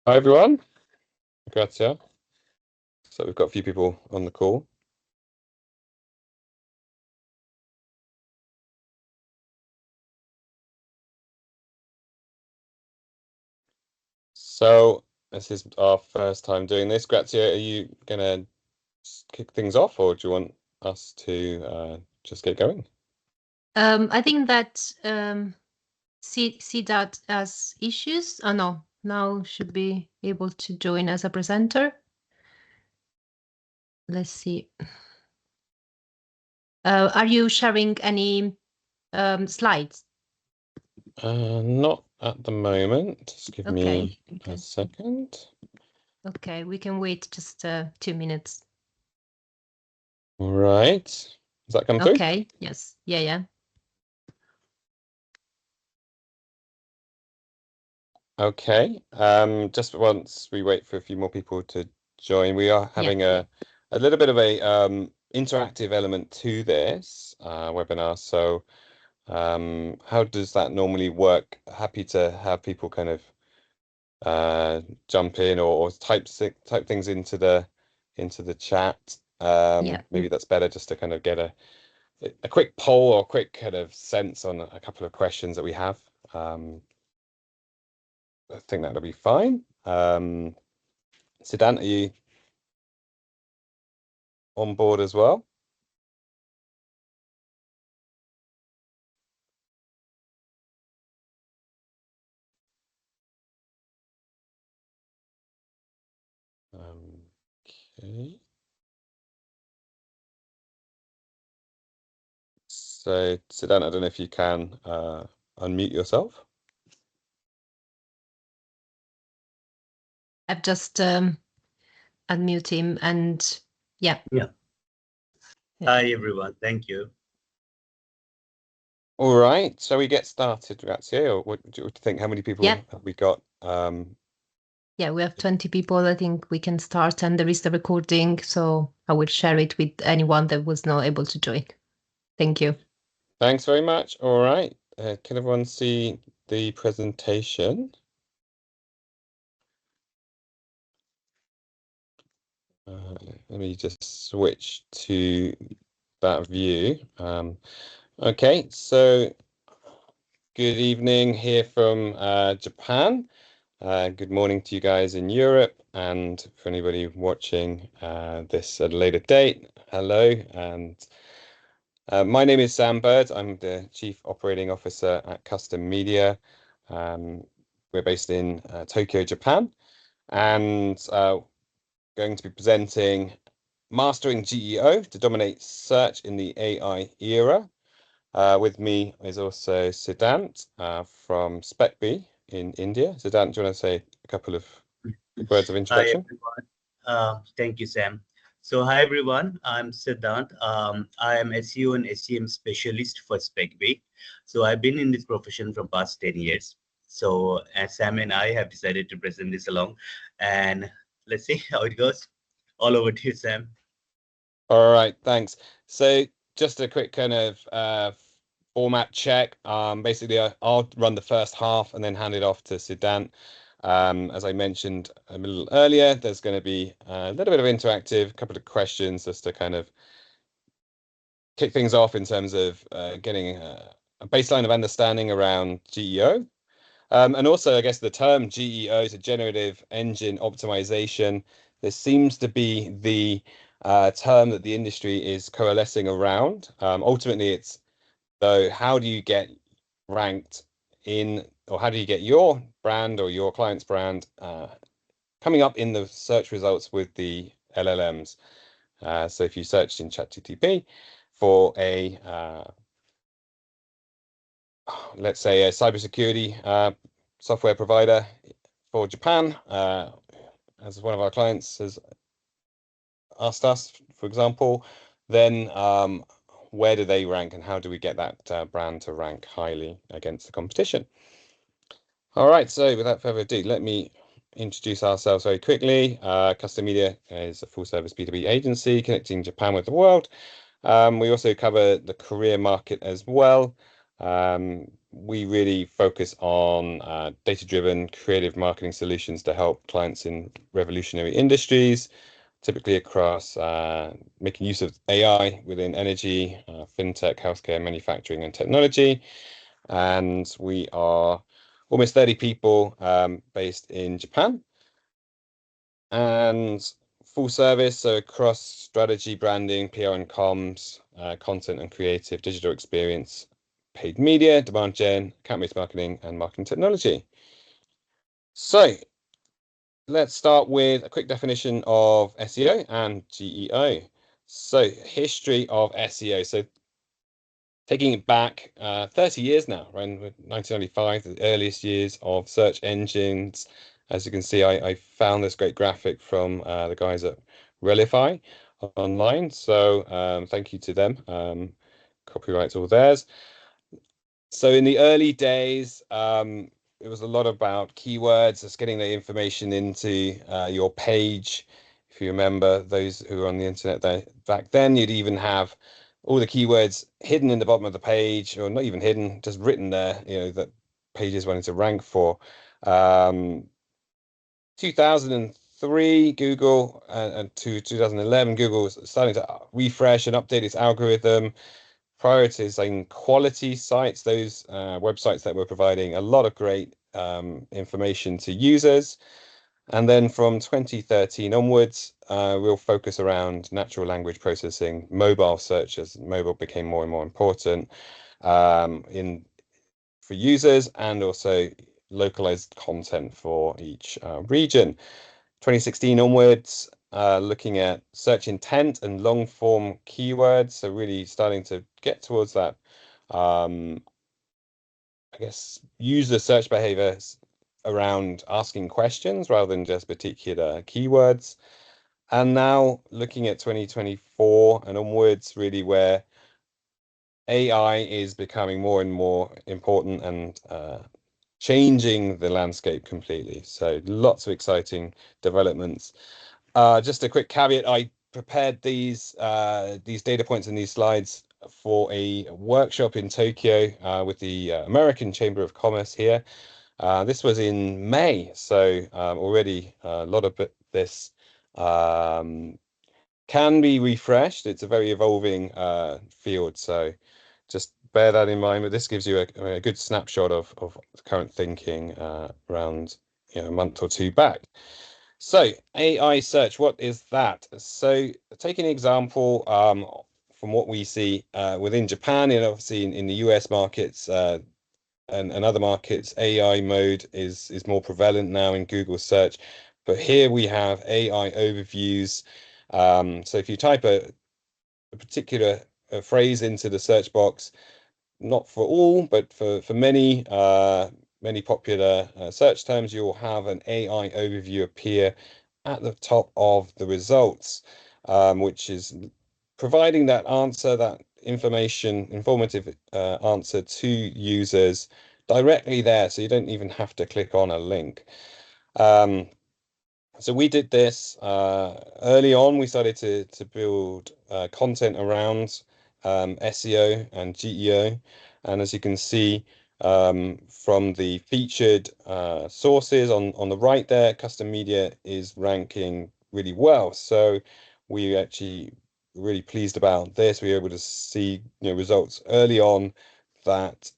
Hi everyone, grazie. So we've got a few people on the call. So this is our first time doing this. Grazia, are you gonna kick things off, or do you want us to just get going? I think that see that as issues. Oh no, now should be able to join as a presenter. Let's see. Are you sharing any slides? Not at the moment. Just give me Okay. a second. Okay, we can wait just 2 minutes. All right. Does that come through? Okay. Yes. Yeah. Okay. Just once we wait for a few more people to join, we are having a little bit of a interactive element to this webinar. So how does that normally work? Happy to have people kind of jump in or type things into the chat. Maybe that's better just to kind of get a quick poll or quick kind of sense on a couple of questions that we have. I think that'll be fine. Siddhant, are you on board as well? Okay. So, Siddhant, I don't know if you can unmute yourself. I've just unmute him and yeah. Hi everyone, thank you. All right, shall we get started, Grazia? Or what do you think? How many people have we got? Yeah, we have 20 people. I think we can start, and there is the recording, so I will share it with anyone that was not able to join. Thank you. Thanks very much. All right, can everyone see the presentation? Let me just switch to that view. Okay, so good evening here from Japan. Good morning to you guys in Europe, and for anybody watching this at a later date, hello. And my name is Sam Bird. I'm the Chief Operating Officer at Custom Media. We're based in Tokyo, Japan, and going to be presenting Mastering GEO to Dominate Search in the AI Era. With me is also Siddhant from SpecBee in India. Siddhant, do you want to say a couple of words of introduction? Hi everyone. Thank you, Sam. So hi everyone, I'm Siddhant. I am SEO and SEM specialist for SpecBee. So I've been in this profession from past 10 years. So as Sam and I have decided to present this along, and let's see how it goes. All over to you, Sam. All right, thanks. So just a quick kind of format check. Basically, I'll run the first half and then hand it off to Siddhant. As I mentioned a little earlier, there's going to be a little bit of interactive, couple of questions just to kind of kick things off in terms of getting a baseline of understanding around GEO. And also, I guess the term GEO, so Generative Engine Optimization, there seems to be the term that the industry is coalescing around. Ultimately, it's though, how do you get ranked in, or how do you get your brand or your client's brand coming up in the search results with the LLMs? So if you searched in ChatGPT for let's say a cybersecurity software provider for Japan, as one of our clients has asked us, for example, then where do they rank and how do we get that brand to rank highly against the competition? All right, so without further ado, let me introduce ourselves very quickly. Custom Media is a full-service B2B agency connecting Japan with the world. We also cover the career market as well. we really focus on data-driven creative marketing solutions to help clients in revolutionary industries, typically across making use of AI within energy, fintech, healthcare, manufacturing, and technology. And we are almost 30 people based in Japan, and full service, so across strategy, branding, PR and comms, content and creative, digital experience, paid media, demand gen, account-based marketing, and marketing technology. So let's start with a quick definition of SEO and GEO. So history of SEO. So taking it back 30 years now, around 1995, the earliest years of search engines. As you can see, I found this great graphic from the guys at Relify online. So thank you to them. Copyright's all theirs. So in the early days, it was a lot about keywords, just getting the information into your page. If you remember, those who were on the internet back then, you'd even have all the keywords hidden in the bottom of the page, or not even hidden, just written there, that pages wanted to rank for. 2003, Google, and to 2011, Google was starting to refresh and update its algorithm, prioritizing quality sites, those websites that were providing a lot of great information to users. And then from 2013 onwards, we'll focus around natural language processing, mobile search, as mobile became more and more important for users, and also localized content for each region. 2016 onwards, looking at search intent and long form keywords. So really starting to get towards that, I guess, user search behaviors around asking questions rather than just particular keywords. And now looking at 2024 and onwards, really where AI is becoming more and more important and changing the landscape completely. So lots of exciting developments. Just a quick caveat, I prepared these data points and these slides for a workshop in Tokyo with the American Chamber of Commerce here. This was in May, so already a lot of this can be refreshed. It's a very evolving field, so just bear that in mind. But this gives you a good snapshot of current thinking around a month or two back. So AI search, what is that? So take an example from what we see within Japan, and obviously in the US markets and other markets, AI mode is more prevalent now in Google search. But here we have AI overviews. So if you type a particular phrase into the search box, not for all, but for many popular search terms, you'll have an AI overview appear at the top of the results, which is providing that answer, that informative answer to users directly there, so you don't even have to click on a link. So we did this early on. We started to build content around SEO and GEO, and as you can see from the featured sources on the right there, custom media is ranking really well. So we actually really pleased about this. We were able to see results early on that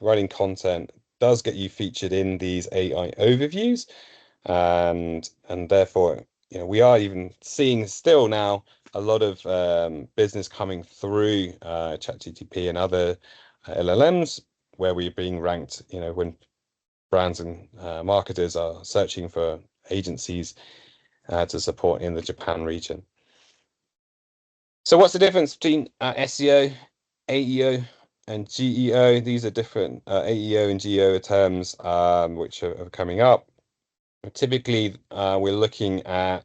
writing content does get you featured in these AI overviews, and therefore we are even seeing still now a lot of business coming through ChatGPT and other LLMs where we're being ranked when brands and marketers are searching for agencies to support in the Japan region. So what's the difference between SEO, AEO, and GEO? These are different AEO and GEO terms which are coming up. Typically, we're looking at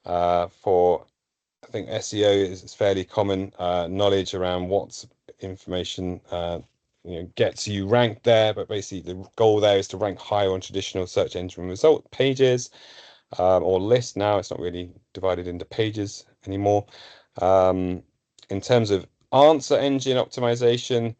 for, I think SEO is fairly common knowledge around what information gets you ranked there, but basically the goal there is to rank higher on traditional search engine result pages or lists. Now it's not really divided into pages anymore. In terms of answer engine optimization,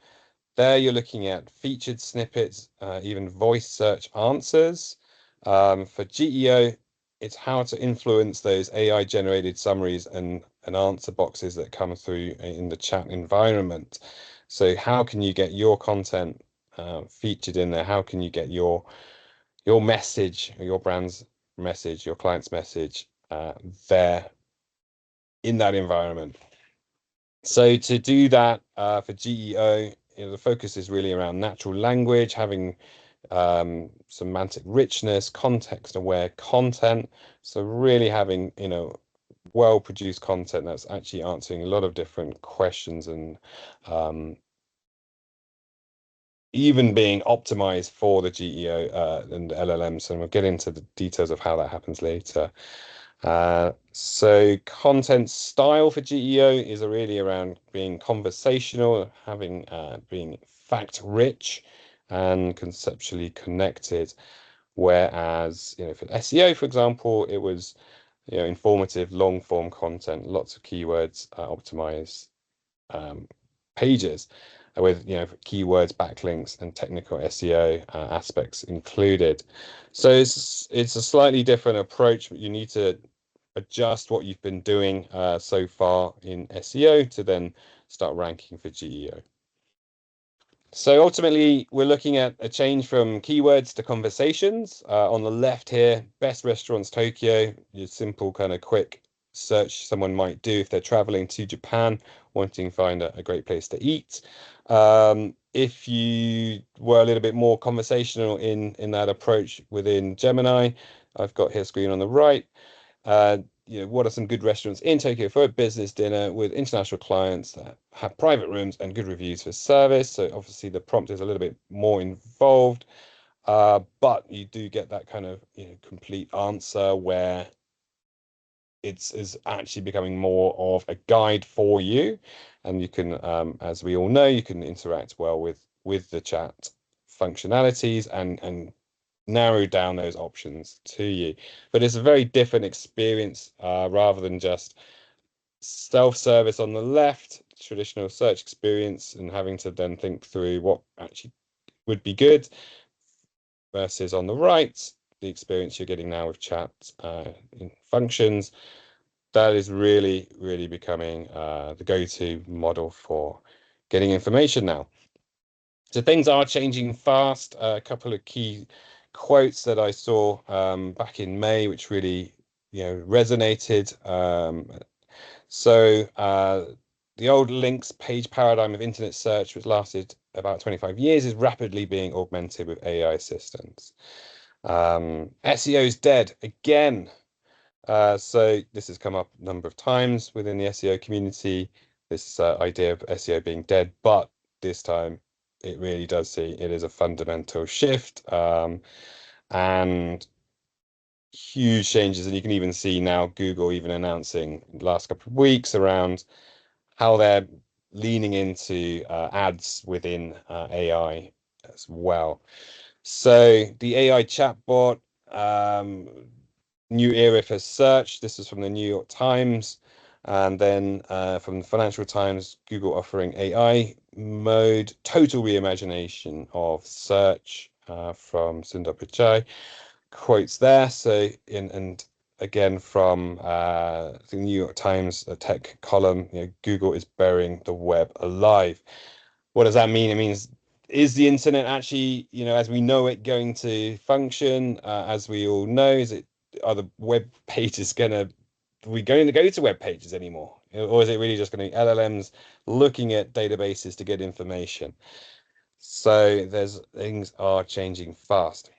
There you're looking at featured snippets, even voice search answers. For GEO, it's how to influence those AI generated summaries and answer boxes that come through in the chat environment. So how can you get your content featured in there? How can you get your message, your brand's message, your client's message there in that environment? So to do that for GEO, the focus is really around natural language, having semantic richness, context-aware content. So really having, well-produced content that's actually answering a lot of different questions and even being optimized for the GEO and LLMs. And we'll get into the details of how that happens later. So content style for GEO is really around being conversational, having being fact rich and conceptually connected. Whereas, for SEO, for example, it was, informative, long form content, lots of keywords, optimized pages with keywords, backlinks, and technical SEO aspects included. So it's a slightly different approach. You need to adjust what you've been doing so far in SEO to then start ranking for GEO. So ultimately, we're looking at a change from keywords to conversations. On the left here, best restaurants Tokyo, your simple kind of quick search someone might do if they're traveling to Japan, wanting to find a great place to eat. If you were a little bit more conversational in that approach within Gemini, I've got here screen on the right. What are some good restaurants in Tokyo for a business dinner with international clients that have private rooms and good reviews for service? So obviously the prompt is a little bit more involved, but you do get that kind of complete answer where it's is actually becoming more of a guide for you, and you can, as we all know, you can interact well with the chat functionalities and narrow down those options to you. But it's a very different experience rather than just self-service on the left, traditional search experience, and having to then think through what actually would be good, versus on the right, the experience you're getting now with chat in functions. That is really, really becoming the go-to model for getting information now. So things are changing fast. A couple of key quotes that I saw back in May, which really, resonated. The old links page paradigm of internet search, which lasted about 25 years, is rapidly being augmented with AI assistance. SEO is dead again. So this has come up a number of times within the SEO community, this idea of SEO being dead, but this time it really does see it is a fundamental shift and huge changes. And you can even see now Google even announcing the last couple of weeks around how they're leaning into ads within AI as well. So the AI chatbot, new era for search. This is from the New York Times. And then from the Financial Times, Google offering AI mode, total reimagination of search from Sundar Pichai. Quotes there. So, and again from the New York Times tech column, Google is burying the web alive. What does that mean? It means, is the internet actually, as we know it, going to function as we all know? Are the web pages are we going to go to web pages anymore? Or is it really just going to be LLMs looking at databases to get information? So things are changing fast.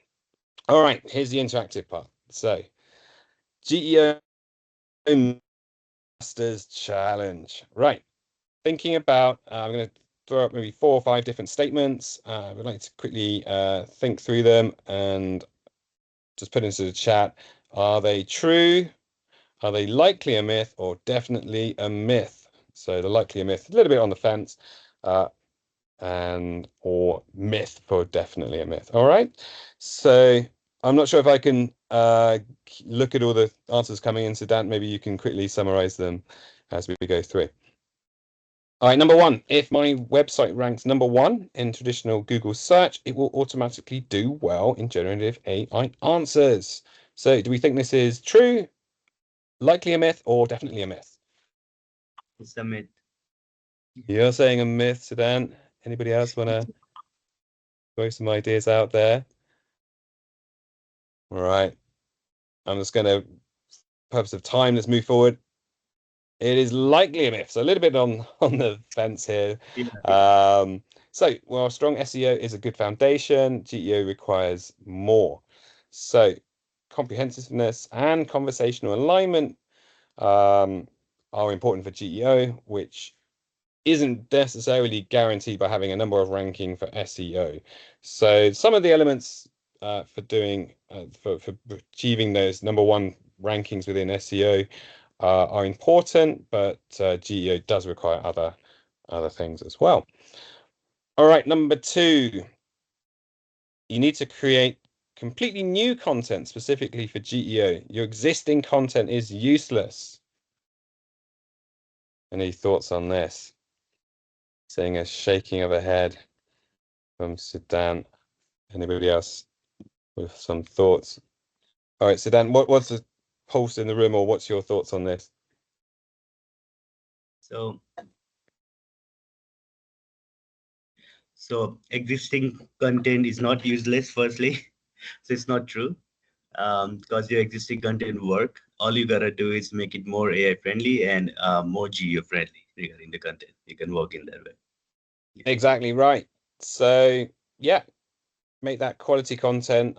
All right, here's the interactive part. So GEO Masters Challenge. Right. Thinking about, I'm going to throw up maybe 4 or 5 different statements. I would like to quickly think through them and just put into the chat. Are they true? Are they likely a myth or definitely a myth? So the likely a myth, a little bit on the fence, or myth for definitely a myth. All right. So I'm not sure if I can look at all the answers coming in. So Dan, maybe you can quickly summarize them as we go through. All right, number one, if my website ranks number one in traditional Google search, it will automatically do well in generative AI answers. So do we think this is true, likely a myth, or definitely a myth? It's a myth. You're saying a myth, Sudan. Anybody else want to throw some ideas out there? All right. I'm just going to, purpose of time, let's move forward. It is likely a myth. So a little bit on the fence here. Yeah. So while strong SEO is a good foundation, GEO requires more. So comprehensiveness and conversational alignment are important for GEO, which isn't necessarily guaranteed by having a number of ranking for SEO. So some of the elements for doing for achieving those number one rankings within SEO are important, but GEO does require other things as well. All right, number two, you need to create completely new content specifically for GEO. Your existing content is useless. Any thoughts on this? Seeing a shaking of a head from Sudan. Anybody else with some thoughts? All right, Sudan, what's the pulse in the room, or what's your thoughts on this? So, existing content is not useless, firstly. So it's not true. Because your existing content work, all you gotta do is make it more AI friendly and more geo friendly regarding the content. You can work in that way. Exactly right. So yeah, make that quality content,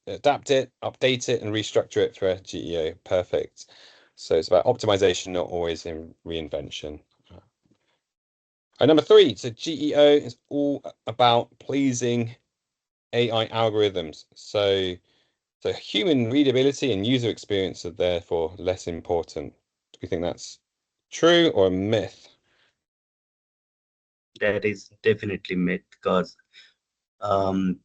adapt it, update it, and restructure it for GEO. Perfect. So it's about optimization, not always in reinvention. And number three, so GEO is all about pleasing AI algorithms. So human readability and user experience are therefore less important. Do we think that's true or a myth? That is definitely myth because um,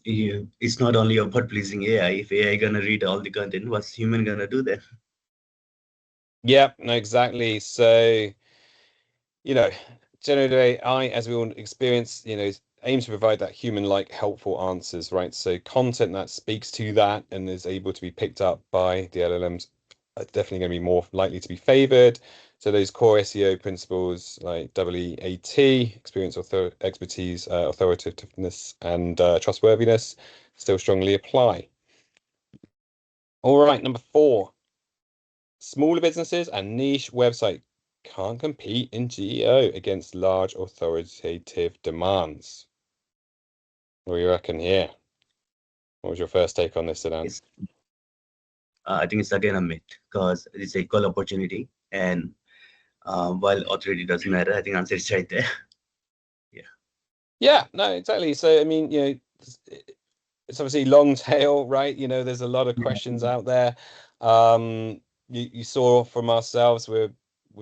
it's not only about pleasing AI. If AI gonna read all the content, what's human gonna do then? Yeah, no, exactly. So, you know, generative AI, as we all experience, aims to provide that human-like helpful answers, right? So content that speaks to that and is able to be picked up by the LLMs are definitely going to be more likely to be favored. So those core SEO principles like WEAT, experience, expertise, authoritativeness, and trustworthiness still strongly apply. All right, number four, smaller businesses and niche website can't compete in GEO against large authoritative demands. What do you reckon here? What was your first take on this, Sedan? It's, I think it's again a myth because it's equal opportunity, and while authority doesn't matter, I think answer is right there. Yeah. Yeah, no, exactly. So, I mean, it's obviously long tail, right? There's a lot of questions out there. You saw from ourselves, we're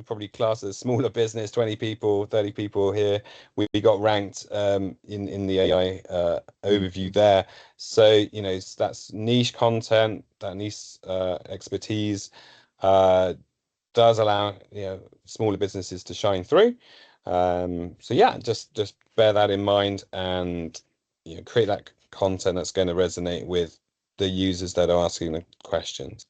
probably classed as a smaller business, 20 people, 30 people here. We got ranked in the AI overview there. So, that's niche content, that niche expertise does allow smaller businesses to shine through. So yeah, just bear that in mind and create that content that's going to resonate with the users that are asking the questions.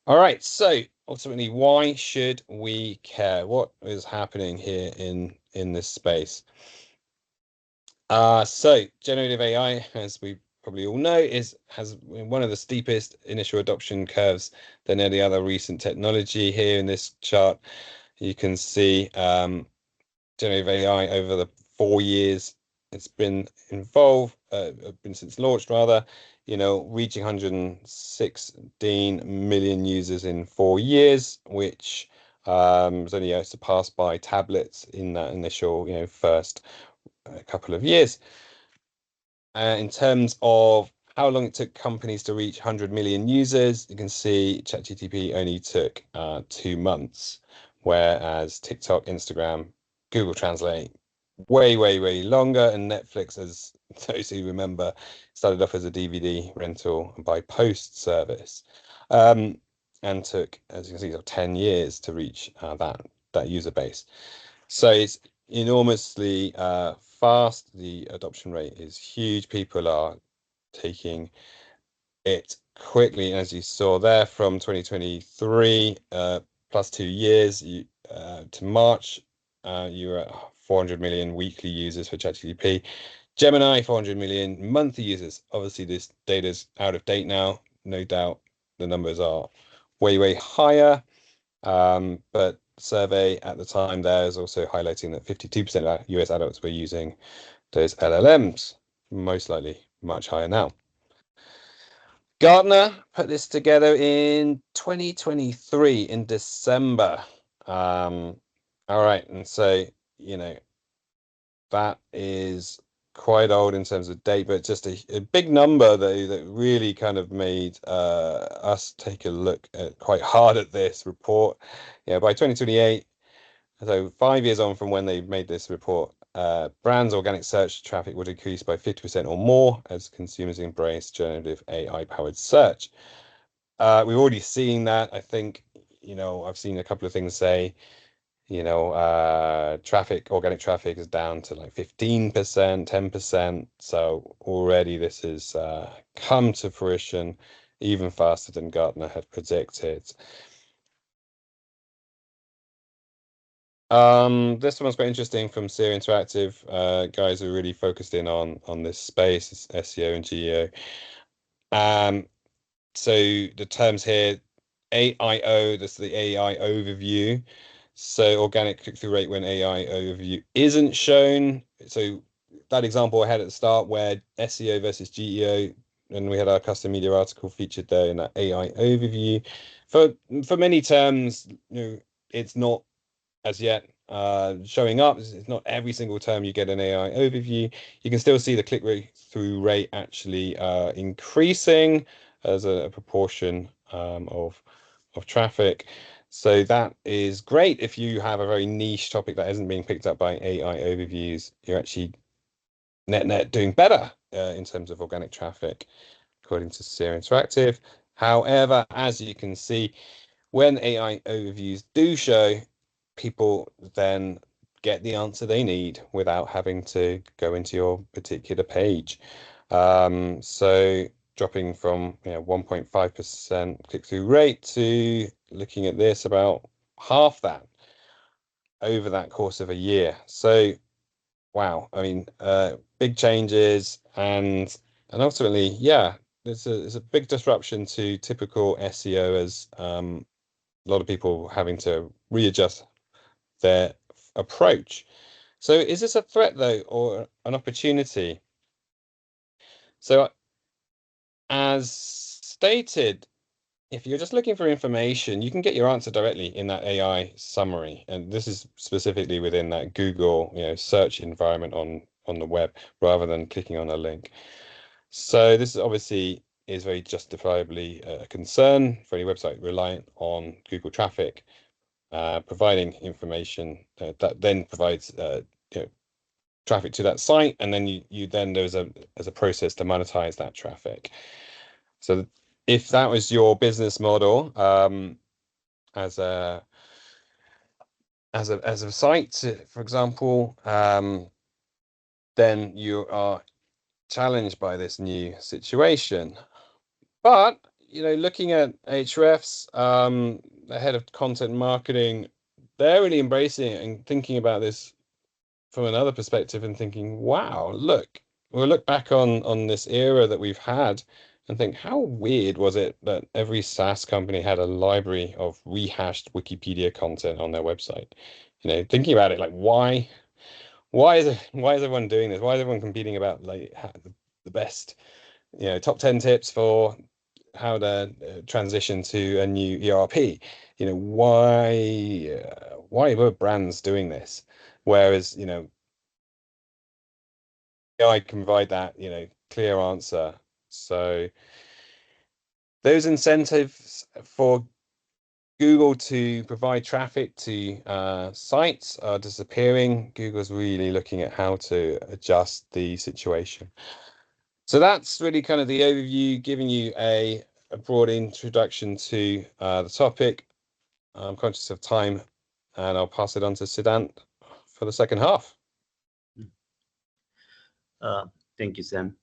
All right, so ultimately, why should we care? What is happening here in this space? So generative AI, as we probably all know, has one of the steepest initial adoption curves than any other recent technology. Here in this chart, you can see generative AI over the 4 years it's been involved, been since launched rather, reaching 116 million users in 4 years, which was only surpassed by tablets in that initial, first couple of years. In terms of how long it took companies to reach 100 million users, you can see ChatGPT only took 2 months, whereas TikTok, Instagram, Google Translate way longer, and Netflix, as those who remember, started off as a DVD rental by post service, and took, as you can see, 10 years to reach that that user base. So it's enormously fast. The adoption rate is huge. People are taking it quickly, as you saw there, from 2023 plus 2 years to March. You were at 400 million weekly users for ChatGPT. Gemini, 400 million monthly users. Obviously, this data's out of date now. No doubt the numbers are way, way higher. But survey at the time there is also highlighting that 52% of US adults were using those LLMs, most likely much higher now. Gartner put this together in 2023 in December. All right, and so, you know, that is quite old in terms of date, but just a big number though that really kind of made us take a look at quite hard at this report. Yeah, by 2028, so 5 years on from when they made this report, brands' organic search traffic would increase by 50% or more as consumers embrace generative AI-powered search. We've already seen that. I think, you know, I've seen a couple of things say, you know, organic traffic is down to like 15%, 10%. So already this has come to fruition even faster than Gartner had predicted. This one's quite interesting from Seer Interactive. Guys are really focused in on this space, it's SEO and GEO. So the terms here, AIO, this is the AI overview. So organic click-through rate when AI overview isn't shown. So that example I had at the start where SEO versus GEO, and we had our custom media article featured there in that AI overview. For many terms, you know, it's not as yet showing up. It's not every single term you get an AI overview. You can still see the click-through rate actually increasing as a proportion of traffic. So that is great if you have a very niche topic that isn't being picked up by AI overviews. You're actually net doing better in terms of organic traffic, according to Seer Interactive. However, as you can see, when AI overviews do show, people then get the answer they need without having to go into your particular page. So dropping from 1.5% click-through rate to looking at this about half that over that course of a year. So wow, I mean, big changes and ultimately, yeah, there's a big disruption to typical SEO as a lot of people having to readjust their approach. So is this a threat though, or an opportunity? So as stated, if you're just looking for information, you can get your answer directly in that AI summary. And this is specifically within that Google, search environment on the web rather than clicking on a link. So this obviously is very justifiably a concern for any website reliant on Google traffic, providing information that then provides traffic to that site, and then you then there's a process to monetize that traffic. So if that was your business model as a site, for example, then you are challenged by this new situation. But looking at Ahrefs, the head of content marketing, they're really embracing it and thinking about this from another perspective and thinking, wow, we'll look back on this era that we've had and think, how weird was it that every SaaS company had a library of rehashed Wikipedia content on their website? Thinking about it, like why is everyone doing this? Why is everyone competing about like the best, top 10 tips for how to transition to a new ERP? Why were brands doing this? Whereas, AI can provide that, clear answer. So those incentives for Google to provide traffic to sites are disappearing. Google's really looking at how to adjust the situation. So that's really kind of the overview, giving you a broad introduction to the topic. I'm conscious of time and I'll pass it on to Siddhant for the second half. Thank you, Sam.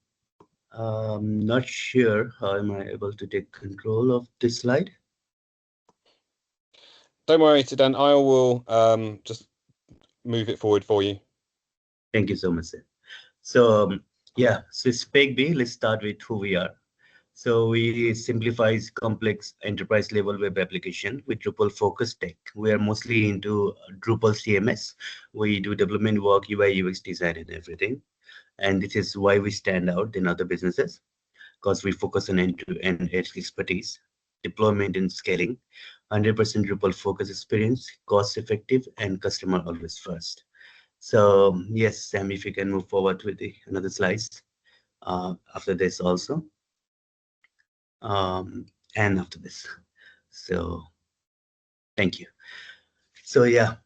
Not sure how am I able to take control of this slide. Don't worry, Siddhant, I will just move it forward for you. Thank you so much, Sam. So yeah, so SpecB, let's start with who we are. So we simplify complex enterprise level web application with Drupal focused tech. We are mostly into Drupal CMS. We do development work, UI, UX design and everything. And this is why we stand out than other businesses, because we focus on end-to-end expertise, deployment and scaling, 100% Drupal focus experience, cost effective and customer always first. So yes, Sam, if you can move forward with the another slides after this also. um, and after this. So thank you. So yeah,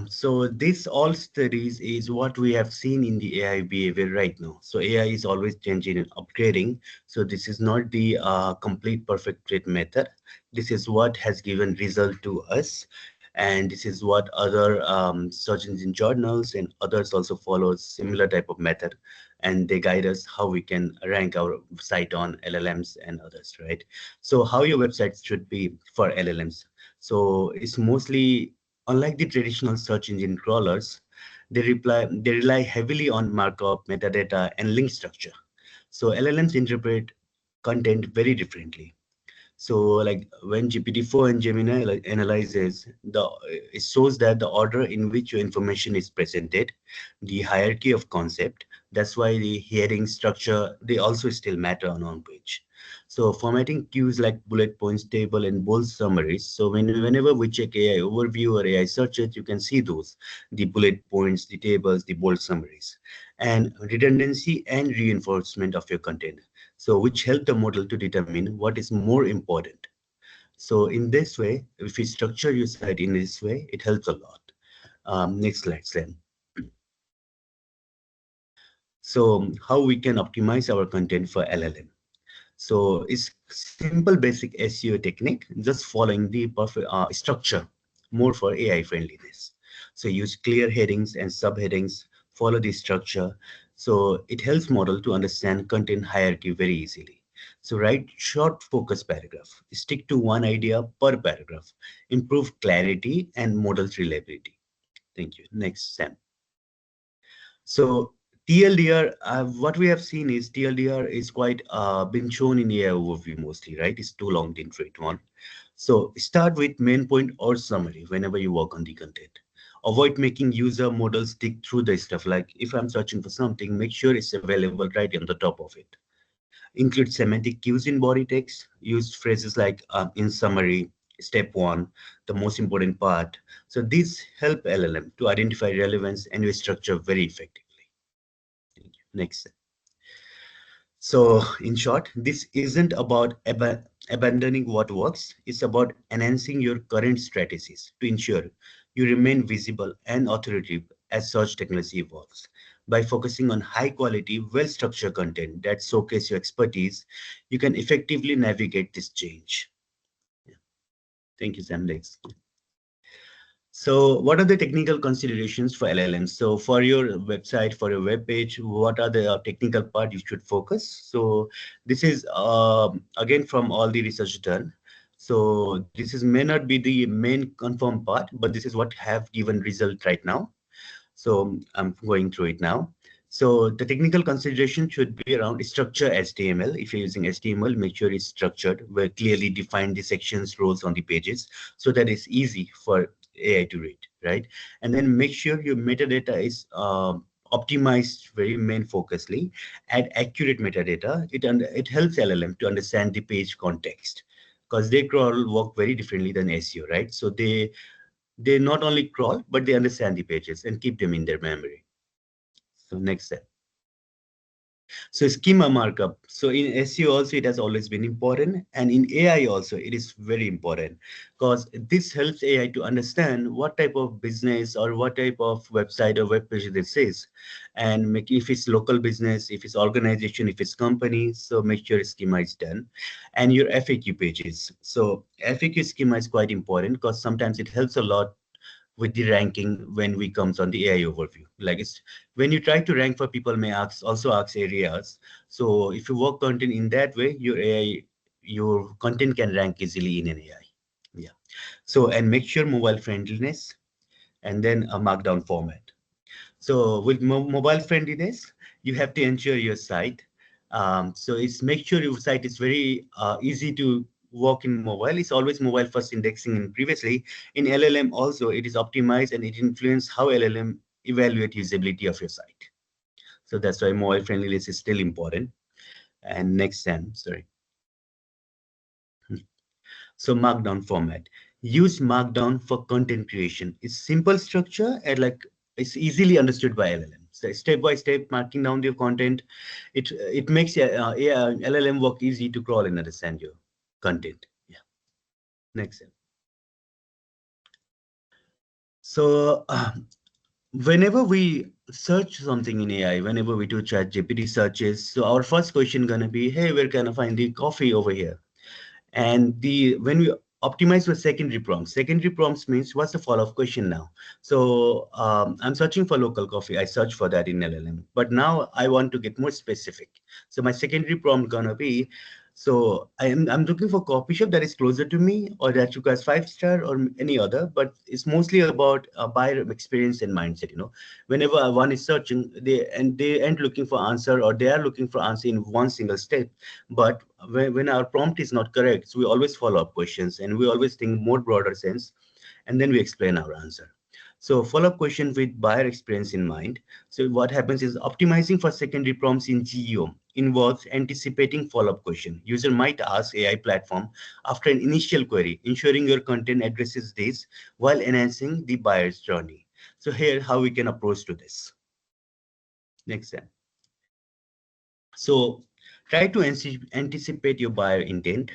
so this all studies is what we have seen in the AI behavior right now. So AI is always changing and upgrading. So this is not the complete perfect fit method. This is what has given result to us. And this is what other search engine journals and others also follow similar type of method. And they guide us how we can rank our site on LLMs and others, right? So how your website should be for LLMs. So it's mostly, unlike the traditional search engine crawlers, they rely heavily on markup, metadata, and link structure. So LLMs interpret content very differently. So like when GPT-4 and Gemini analyzes it shows that the order in which your information is presented, the hierarchy of concept. That's why the heading structure, they also still matter on page. So formatting cues like bullet points, table, and bold summaries. So whenever we check AI overview or AI searches, you can see those, the bullet points, the tables, the bold summaries, and redundancy and reinforcement of your content. So which help the model to determine what is more important. So in this way, if you structure your site in this way, it helps a lot. Next slide, Sam. So how we can optimize our content for LLM. So it's simple basic SEO technique, just following the perfect structure, more for AI friendliness. So use clear headings and subheadings, follow the structure. So it helps model to understand content hierarchy very easily. So write short focus paragraph, stick to one idea per paragraph, improve clarity and model's reliability. Thank you. Next, Sam. So TLDR, what we have seen is TLDR is quite been shown in AI overview mostly, right? It's too long, didn't read one. So start with main point or summary whenever you work on the content. Avoid making user models dig through the stuff. Like if I'm searching for something, make sure it's available right on the top of it. Include semantic cues in body text. Use phrases like in summary, step one, the most important part. So these help LLM to identify relevance and structure very effectively. Next. So in short, this isn't about abandoning what works. It's about enhancing your current strategies to ensure you remain visible and authoritative as search technology evolves. By focusing on high quality, well-structured content that showcase your expertise, you can effectively navigate this change. Yeah. Thank you, Sam. Next. So what are the technical considerations for LLMs? So for your website, for your web page, what are the technical part you should focus? So this is again from all the research done. So this is may not be the main confirmed part, but this is what have given result right now. So I'm going through it now. So the technical consideration should be around structure HTML. If you're using HTML, make sure it's structured, where clearly define the sections, rows on the pages, so that it's easy for AI to read, right? And then make sure your metadata is optimized very main focusly. Add accurate metadata. It helps LLM to understand the page context, because they crawl work very differently than SEO, right? So they not only crawl, but they understand the pages and keep them in their memory. So next step. So schema markup. So in SEO also it has always been important, and in AI also it is very important, because this helps AI to understand what type of business or what type of website or web page this is, and make if it's local business, if it's organization, if it's company. So make sure schema is done, and your FAQ pages. So FAQ schema is quite important because sometimes it helps a lot with the ranking when we comes on the AI overview. Like it's when you try to rank for people may also ask areas. So if you work content in that way, your content can rank easily in an AI. Yeah. So and make sure mobile friendliness and then a markdown format. So with mobile friendliness, you have to ensure your site. So it's make sure your site is very easy to work in mobile. It's always mobile first indexing. And previously in LLM also, it is optimized and it influences how LLM evaluate usability of your site. So that's why mobile friendliness is still important. And next, Sam, sorry. So Markdown format. Use Markdown for content creation. It's simple structure and like it's easily understood by LLM. So step by step marking down your content. It makes LLM work easy to crawl and understand your content. Yeah. Next. So whenever we search something in AI, whenever we do chat GPT searches, so our first question gonna be, hey, where can I find the coffee over here? And the when we optimize for secondary prompts means what's the follow-up question now. So I'm searching for local coffee, I search for that in LLM, but now I want to get more specific. So my secondary prompt gonna be, so I'm looking for coffee shop that is closer to me or that requires 5 star or any other, but it's mostly about buyer experience and mindset. Whenever one is searching, they ain't looking for answer, or they are looking for answer in one single step. But when our prompt is not correct, so we always follow up questions and we always think more broader sense, and then we explain our answer. So follow-up question with buyer experience in mind. So what happens is optimizing for secondary prompts in GEO involves anticipating follow-up question. User might ask AI platform after an initial query, ensuring your content addresses this while enhancing the buyer's journey. So here, how we can approach to this. Next time. So try to anticipate your buyer intent.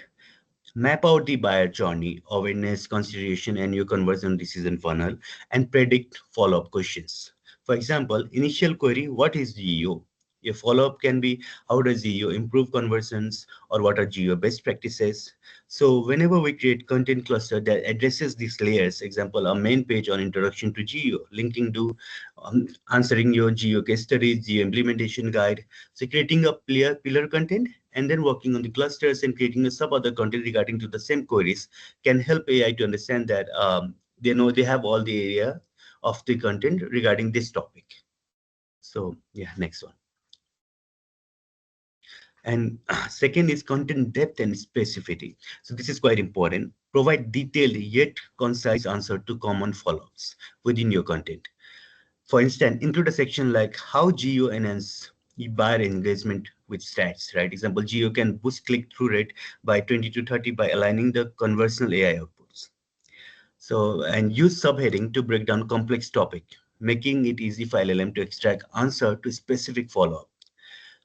Map out the buyer journey, awareness, consideration, and your conversion decision funnel, and predict follow-up questions. For example, initial query, what is GEO? A follow-up can be, how does GEO improve conversions, or what are GEO best practices? So whenever we create content cluster that addresses these layers, example, a main page on introduction to GEO, linking to answering your GEO case studies, GEO implementation guide. So creating a pillar content and then working on the clusters and creating a sub other content regarding to the same queries can help AI to understand that they know they have all the area of the content regarding this topic. So yeah, next one. And second is content depth and specificity. So this is quite important. Provide detailed yet concise answer to common follow-ups within your content. For instance, include a section like how GEO enhance buyer engagement with stats, right? Example, GEO can boost click-through rate by 20 to 30 by aligning the conversational AI outputs. So, and use subheading to break down complex topic, making it easy for LLM to extract answer to specific follow-up.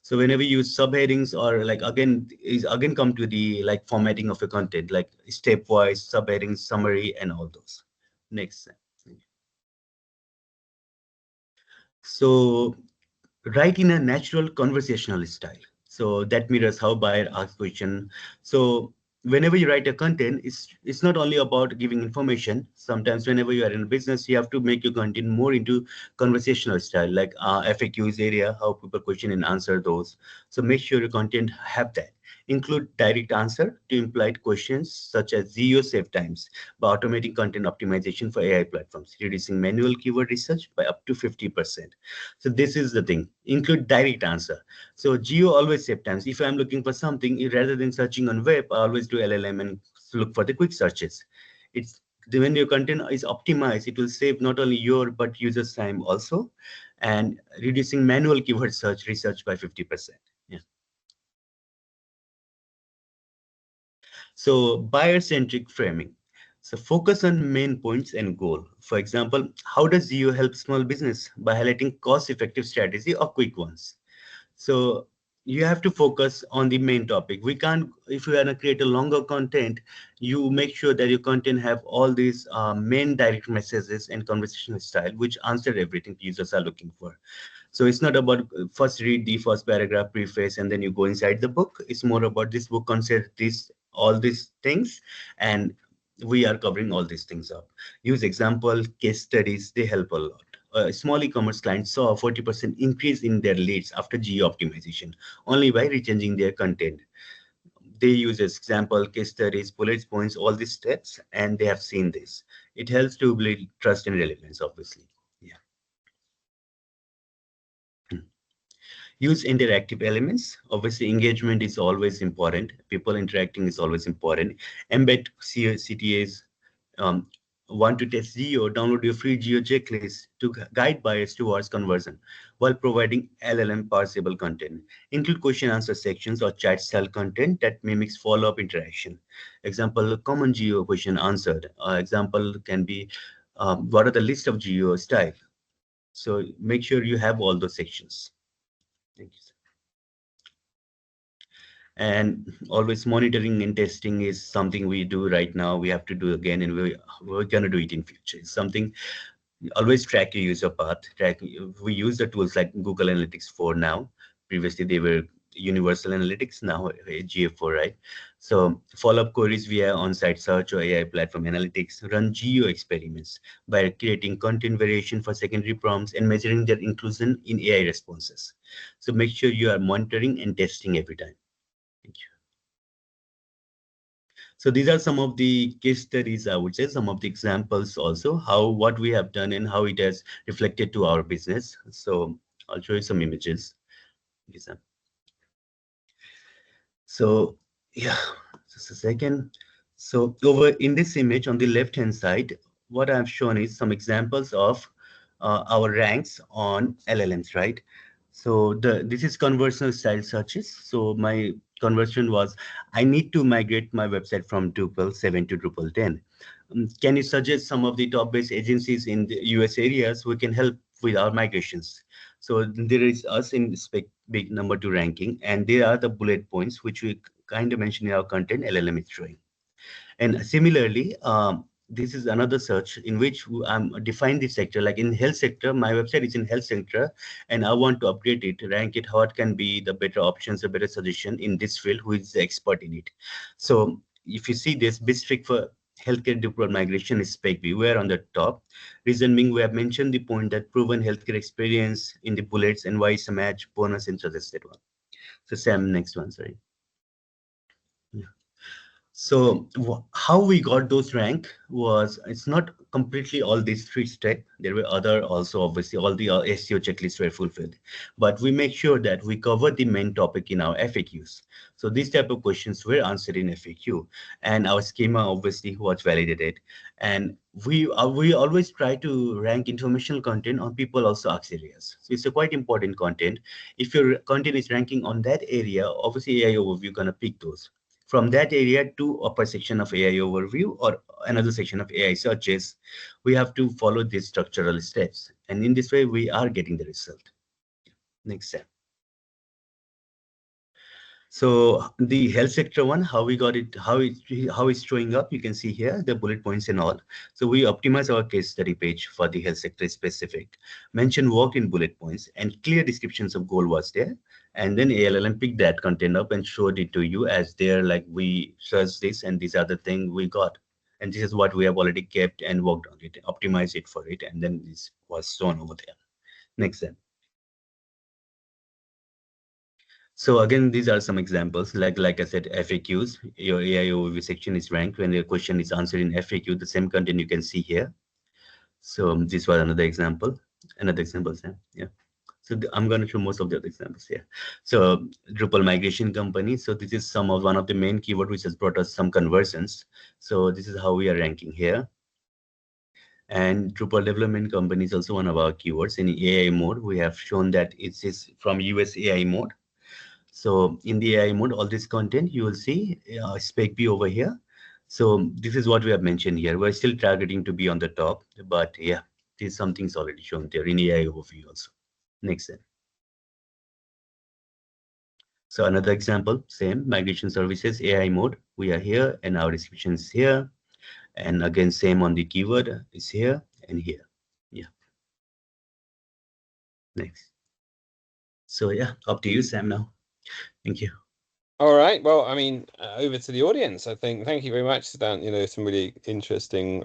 So whenever you use subheadings or like again come to the like formatting of your content, like stepwise, subheadings, summary, and all those. Next. So write in a natural conversational style. So that mirrors how buyer asks question. So whenever you write a content, it's not only about giving information. Sometimes whenever you are in a business, you have to make your content more into conversational style, like FAQs area, how people question and answer those. So make sure your content have that. Include direct answer to implied questions such as zero save times by automating content optimization for AI platforms, reducing manual keyword research by up to 50%. So this is the thing. Include direct answer. So Geo always save times. If I'm looking for something, rather than searching on web, I always do LLM and look for the quick searches. It's when your content is optimized, it will save not only your but users' time also, and reducing manual keyword search research by 50%. Yeah. So buyer-centric framing. So focus on main points and goal. For example, how does Geo help small business by highlighting cost-effective strategy or quick ones? So you have to focus on the main topic. We can't, if you want to create a longer content, you make sure that your content have all these main direct messages and conversational style, which answer everything users are looking for. So it's not about first read the first paragraph preface and then you go inside the book. It's more about this book consider this all these things, and we are covering all these things up. Use example case studies, they help a lot. A small e-commerce client saw a 40% increase in their leads after geo optimization only by rechanging their content. They use as example case studies, bullet points, all these steps, and they have seen this. It helps to build trust and relevance, obviously. Yeah. Use interactive elements. Obviously, engagement is always important. People interacting is always important. Embed CTAs. Um, Want to test Geo? Download your free Geo checklist to guide buyers towards conversion while providing LLM parsable content. Include question answer sections or chat style content that mimics follow up interaction. Example, common Geo question answered. Example can be what are the list of Geo style? So make sure you have all those sections. Thank you. And always monitoring and testing is something we do right now. We have to do again, and we're going to do it in future. It's something. Always track your user path. We use the tools like Google Analytics 4 now. Previously they were Universal Analytics, now GA4, right? So follow up queries via on-site search or AI platform analytics. Run geo experiments by creating content variation for secondary prompts and measuring their inclusion in AI responses. So make sure you are monitoring and testing every time. Thank you. So these are some of the case studies, I would say, some of the examples also, how what we have done and how it has reflected to our business. So I'll show you some images. Yes, so yeah, just a second. So over in this image on the left hand side, what I've shown is some examples of our ranks on LLMs, right? So this is conversational style searches. So my conversion was, I need to migrate my website from Drupal 7 to Drupal 10. Can you suggest some of the top-based agencies in the US areas who can help with our migrations? So there is us in spec big number two ranking, and there are the bullet points which we kind of mention in our content LLM is showing. And similarly, this is another search in which I'm define the sector. Like in health sector, my website is in health sector, and I want to upgrade it, rank it. What can be the better options, a better suggestion in this field? Who is the expert in it? So if you see this, Bistrict for healthcare deployed migration is SpecV. We are on the top. Reason being, we have mentioned the point that proven healthcare experience in the bullets and why it's a match bonus and suggested one. So Sam, next one, sorry. So how we got those rank was, it's not completely all these three steps. There were other also, obviously all the SEO checklists were fulfilled, but we make sure that we cover the main topic in our FAQs. So these type of questions were answered in FAQ, and our schema obviously was validated. And we always try to rank informational content on people also ask areas. So it's a quite important content. If your content is ranking on that area, obviously AI overview gonna pick those from that area to upper section of AI overview or another section of AI searches. We have to follow these structural steps. And in this way, we are getting the result. Next step. So the health sector one, how we got it, how it's showing up, you can see here the bullet points and all. So we optimize our case study page for the health sector specific, mention work in bullet points and clear descriptions of goal was there. And then ALLM picked that content up and showed it to you as there, like we searched this and these are the thing we got. And this is what we have already kept and worked on it, optimized it for it. And then this was shown over there. Next step. So again, these are some examples. Like I said, FAQs. Your AI overview section is ranked when your question is answered in FAQ. The same content you can see here. So this was another example. Another example, Sam. Yeah. So I'm going to show most of the other examples here. So Drupal migration company. So this is some of one of the main keyword which has brought us some conversions. So this is how we are ranking here. And Drupal development company is also one of our keywords. In AI mode, we have shown that it is from US AI mode. So in the AI mode, all this content, you will see spec B over here. So this is what we have mentioned here. We're still targeting to be on the top, but yeah, this something's already shown there in AI overview also. Next step. So another example, same migration services, AI mode. We are here and our description is here. And again, same on the keyword is here and here. Yeah. Next. So yeah, up to you, Sam now. Thank you. All right. Well, I mean, over to the audience. I think thank you very much, Siddhant. Some really interesting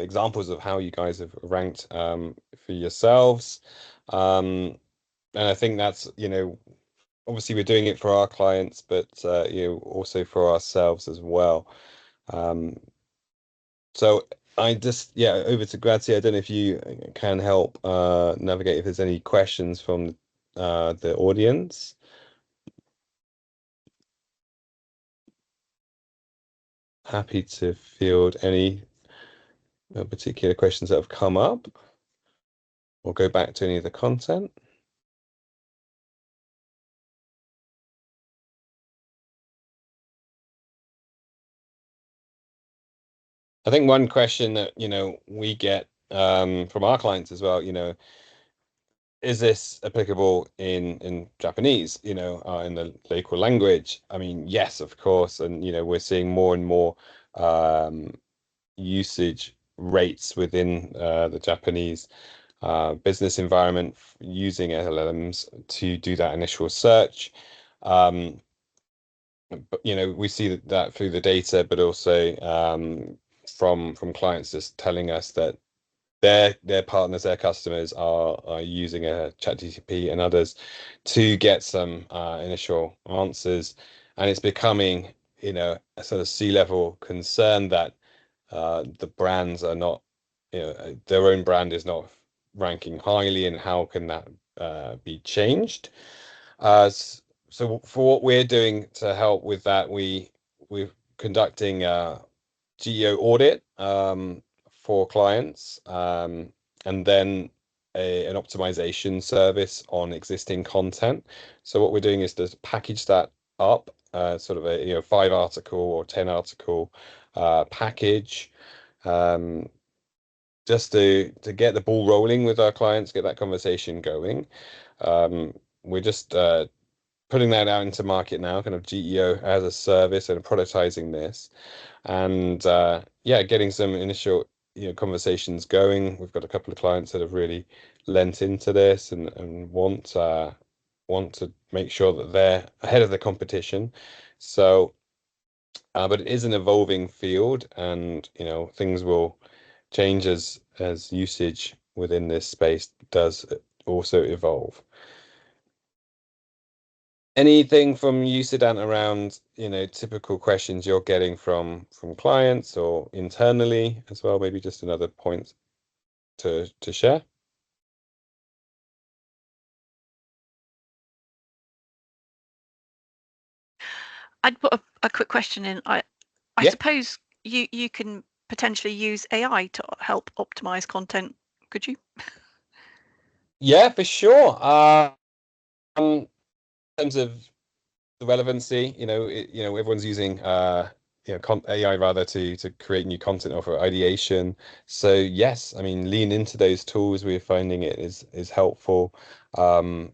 examples of how you guys have ranked for yourselves. Um, and I think that's, obviously we're doing it for our clients, but also for ourselves as well. Um, so I just, yeah, over to Grazie. I don't know if you can help navigate if there's any questions from the audience. Happy to field any particular questions that have come up, or go back to any of the content. I think one question that we get from our clients as well, is this applicable in Japanese, in the local language? I mean, yes, of course, and we're seeing more and more usage rates within the Japanese business environment using LLMs to do that initial search. But we see that through the data, but also from clients just telling us that their partners, their customers are using a ChatGPT and others to get some initial answers, and it's becoming a sort of C-level concern that the brands are not, their own brand is not ranking highly, and how can that be changed? So for what we're doing to help with that, we're conducting a GEO audit for clients, and then an optimization service on existing content. So what we're doing is to package that up, sort of a 5 article or 10 article package, um, just to get the ball rolling with our clients, get that conversation going. We're just putting that out into market now, kind of GEO as a service, and productizing this, and yeah, getting some initial conversations going. We've got a couple of clients that have really lent into this and want to make sure that they're ahead of the competition. So but it is an evolving field, and things will change as usage within this space does also evolve. Anything from you, Siddhant, around typical questions you're getting from clients or internally as well? Maybe just another point to share. I'd put a quick question in. I Yeah. suppose you can potentially use AI to help optimize content, could you? Yeah, for sure. In terms of the relevancy, everyone's using AI rather to create new content or for ideation. So yes, I mean, lean into those tools. We're finding it is helpful. I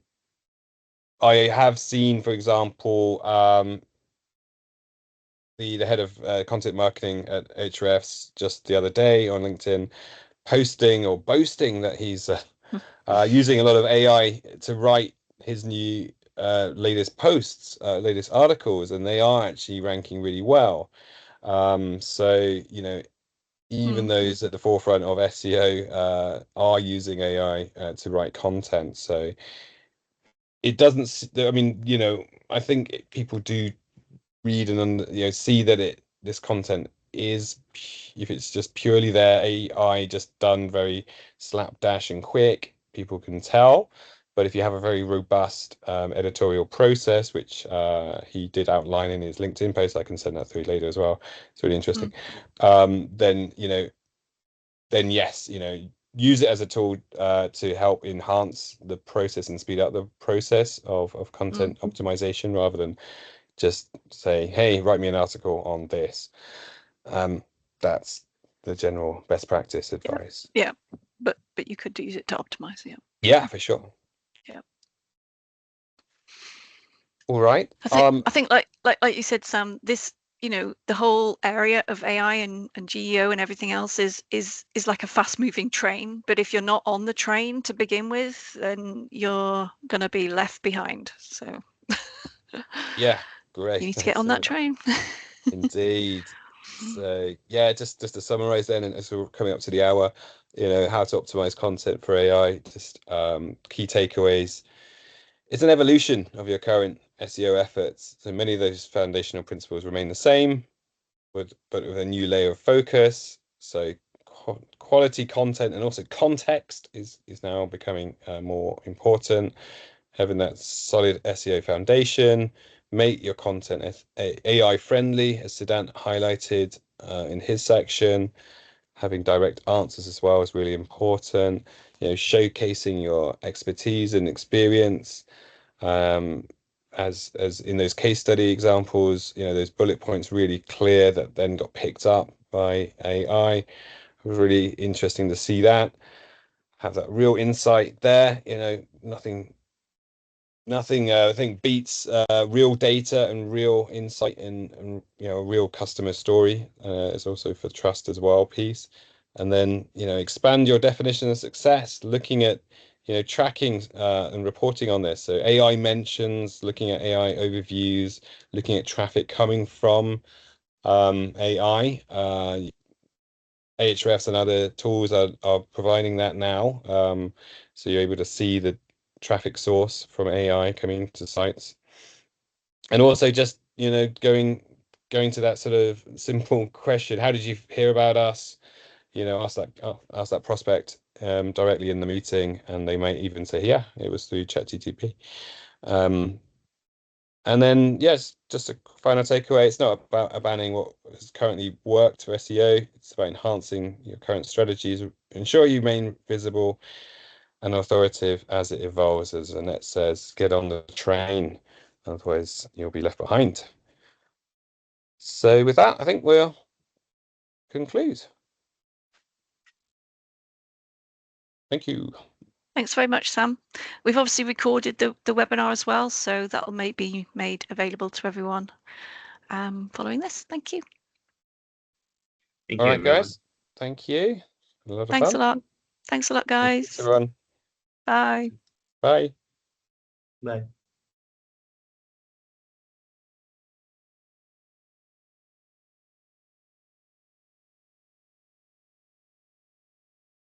have seen, for example, the head of content marketing at Ahrefs just the other day on LinkedIn posting or boasting that he's using a lot of AI to write his new latest posts, latest articles, and they are actually ranking really well. So even those at the forefront of SEO are using AI to write content. So it doesn't. I mean, I think people do read and see that this content is, if it's just purely their AI just done very slapdash and quick, people can tell. But if you have a very robust editorial process, which he did outline in his LinkedIn post, I can send that through later as well. It's really interesting. Then then yes, use it as a tool to help enhance the process and speed up the process of content optimization, rather than just say, hey, write me an article on this. That's the general best practice advice. Yeah, but you could use it to optimize. Yeah, for sure. Yeah. All right. I think like you said, Sam, this the whole area of AI and GEO and everything else is like a fast moving train. But if you're not on the train to begin with, then you're gonna be left behind. So yeah, Great. You need to get on that train. Indeed. So yeah, just to summarize then, and as we're coming up to the hour, how to optimize content for AI, just key takeaways. It's an evolution of your current SEO efforts. So many of those foundational principles remain the same, but with a new layer of focus. So quality content and also context is now becoming more important. Having that solid SEO foundation, make your content AI friendly, as Siddhant highlighted in his section. Having direct answers as well is really important. Showcasing your expertise and experience. As in those case study examples, those bullet points really clear that then got picked up by AI. It was really interesting to see that. Have that real insight there. Nothing I think beats real data and real insight and a real customer story. Is also for trust as well piece. And then expand your definition of success, looking at tracking and reporting on this. So AI mentions, looking at AI overviews, looking at traffic coming from AI. Ahrefs and other tools are providing that now. So you're able to see the traffic source from AI coming to sites. And also just, going to that sort of simple question, how did you hear about us? Ask that prospect directly in the meeting, and they might even say, yeah, it was through ChatGPT. And then, yes, just a final takeaway. It's not about abandoning what has currently worked for SEO. It's about enhancing your current strategies, ensure you remain visible and authoritative as it evolves. As Annette says, get on the train, otherwise you'll be left behind. So with that, I think we'll conclude. Thank you. Thanks very much, Sam. We've obviously recorded the webinar as well, so that will be made available to everyone following this. Thank you. All right, guys. Thank you. A lot of Thanks fun. a lot. Thanks a lot, guys. Thanks, everyone. Bye. Bye. Bye.